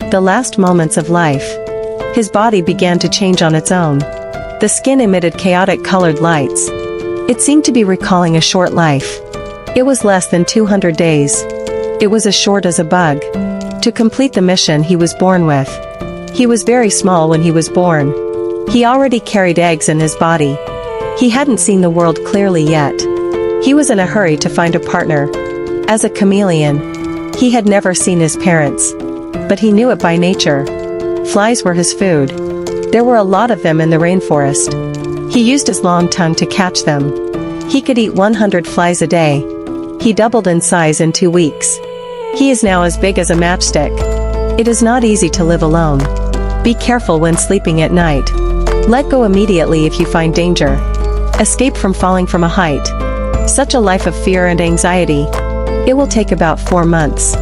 The last moments of life. His body began to change on its own. The skin emitted chaotic colored lights. It seemed to be recalling a short life. It was less than 200 days. It was as short as a bug. To complete the mission he was born with. He was very small when he was born. He already carried eggs in his body. He hadn't seen the world clearly yet. He was in a hurry to find a partner. As a chameleon, he had never seen his parents. But he knew it by nature. Flies were his food. There were a lot of them in the rainforest. He used his long tongue to catch them. He could eat 100 flies a day. He doubled in size in 2 weeks. He is now as big as a matchstick. It is not easy to live alone. Be careful when sleeping at night. Let go immediately if you find danger. Escape from falling from a height. Such a life of fear and anxiety. It will take about 4 months.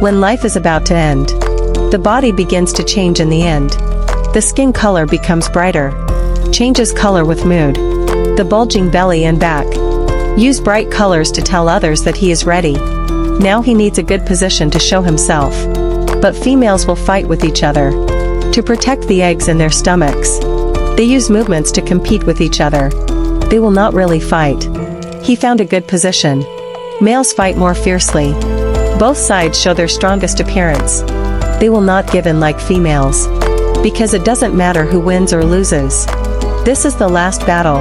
When life is about to end, the body begins to change in the end. The skin color becomes brighter. Changes color with mood. The bulging belly and back. Use bright colors to tell others that he is ready. Now he needs a good position to show himself. But females will fight with each other. To protect the eggs in their stomachs. They use movements to compete with each other. They will not really fight. He found a good position. Males fight more fiercely. Both sides show their strongest appearance. They will not give in like females. Because it doesn't matter who wins or loses. This is the last battle.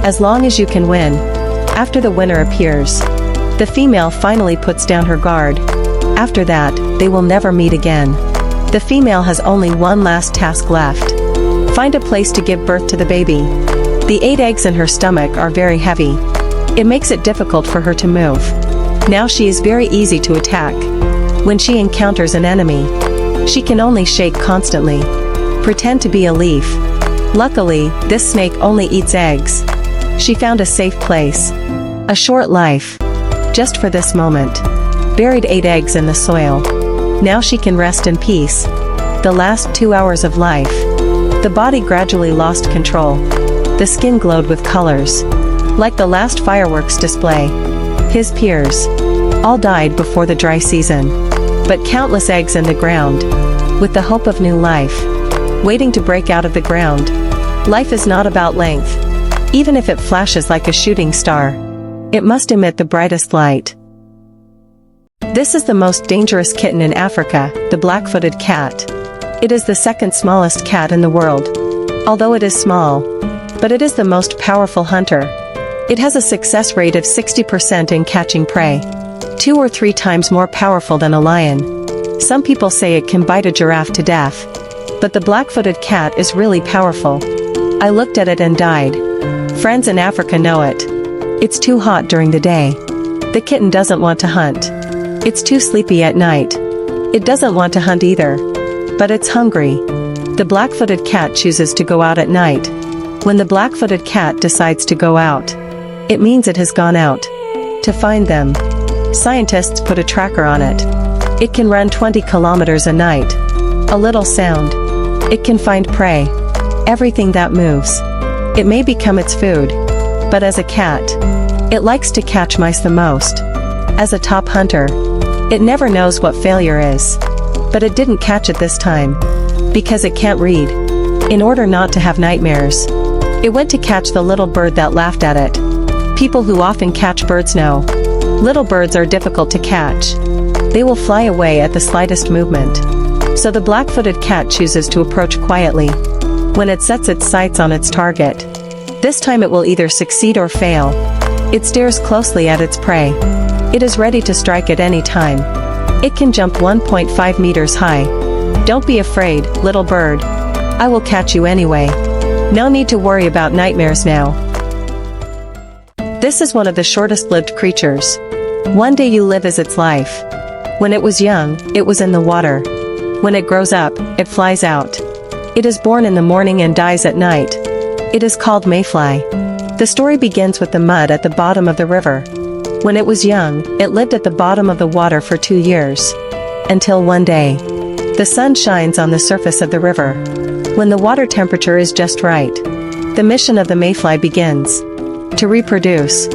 As long as you can win. After the winner appears. The female finally puts down her guard. After that, they will never meet again. The female has only one last task left. Find a place to give birth to the baby. The 8 eggs in her stomach are very heavy. It makes it difficult for her to move. Now she is very easy to attack. When she encounters an enemy, she can only shake constantly. Pretend to be a leaf. Luckily, this snake only eats eggs. She found a safe place. A short life. Just for this moment. Buried 8 eggs in the soil. Now she can rest in peace. The last 2 hours of life. The body gradually lost control. The skin glowed with colors. Like the last fireworks display. His peers. All died before the dry season. But countless eggs in the ground. With the hope of new life. Waiting to break out of the ground. Life is not about length. Even if it flashes like a shooting star. It must emit the brightest light. This is the most dangerous kitten in Africa, the black-footed cat. It is the second smallest cat in the world. Although it is small. But it is the most powerful hunter. It has a success rate of 60% in catching prey. 2 or 3 times more powerful than a lion. Some people say it can bite a giraffe to death. But the black-footed cat is really powerful. I looked at it and died. Friends in Africa know it. It's too hot during the day. The kitten doesn't want to hunt. It's too sleepy at night. It doesn't want to hunt either. But it's hungry. The black-footed cat chooses to go out at night. When the black-footed cat decides to go out, it means it has gone out. To find them, scientists put a tracker on it. It can run 20 kilometers a night. A little sound. It can find prey. Everything that moves. It may become its food. But as a cat, it likes to catch mice the most. As a top hunter, it never knows what failure is. But it didn't catch it this time. Because it can't read. In order not to have nightmares, it went to catch the little bird that laughed at it. People who often catch birds know. Little birds are difficult to catch. They will fly away at the slightest movement. So the black-footed cat chooses to approach quietly. When it sets its sights on its target. This time it will either succeed or fail. It stares closely at its prey. It is ready to strike at any time. It can jump 1.5 meters high. Don't be afraid, little bird. I will catch you anyway. No need to worry about nightmares now. This is one of the shortest-lived creatures. One day you live as its life. When it was young, it was in the water. When it grows up, it flies out. It is born in the morning and dies at night. It is called mayfly. The story begins with the mud at the bottom of the river. When it was young, it lived at the bottom of the water for 2 years. Until one day, the sun shines on the surface of the river. When the water temperature is just right, the mission of the mayfly begins. To reproduce,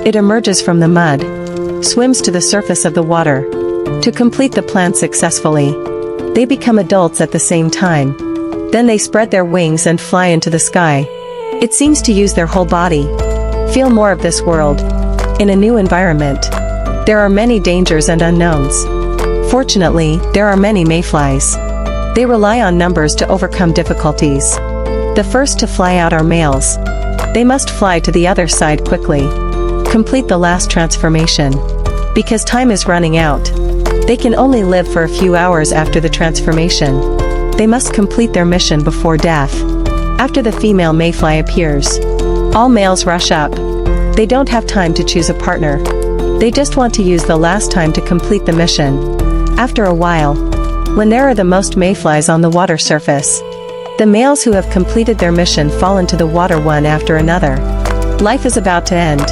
it emerges from the mud, swims to the surface of the water. To complete the plant successfully, They become adults at the same time. Then they spread their wings and fly into the sky. It seems to use their whole body. Feel more of this world. In a new environment. There are many dangers and unknowns. Fortunately, there are many mayflies. They rely on numbers to overcome difficulties. The first to fly out are males. They must fly to the other side quickly. Complete the last transformation. Because time is running out. They can only live for a few hours after the transformation. They must complete their mission before death. After the female mayfly appears, all males rush up. They don't have time to choose a partner. They just want to use the last time to complete the mission. After a while, when there are the most mayflies on the water surface, the males who have completed their mission fall into the water one after another. Life is about to end.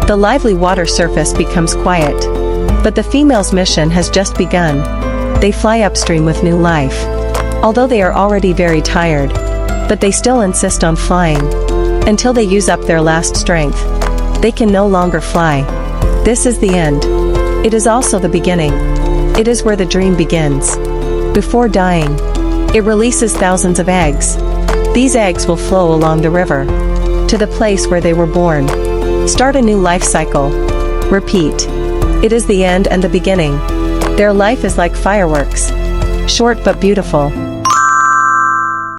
The lively water surface becomes quiet. But the female's mission has just begun. They fly upstream with new life. Although they are already very tired, but they still insist on flying. Until they use up their last strength. They can no longer fly. This is the end. It is also the beginning. It is where the dream begins. Before dying, it releases thousands of eggs. These eggs will flow along the river to the place where they were born. Start a new life cycle. Repeat. It is the end and the beginning. Their life is like fireworks. Short but beautiful.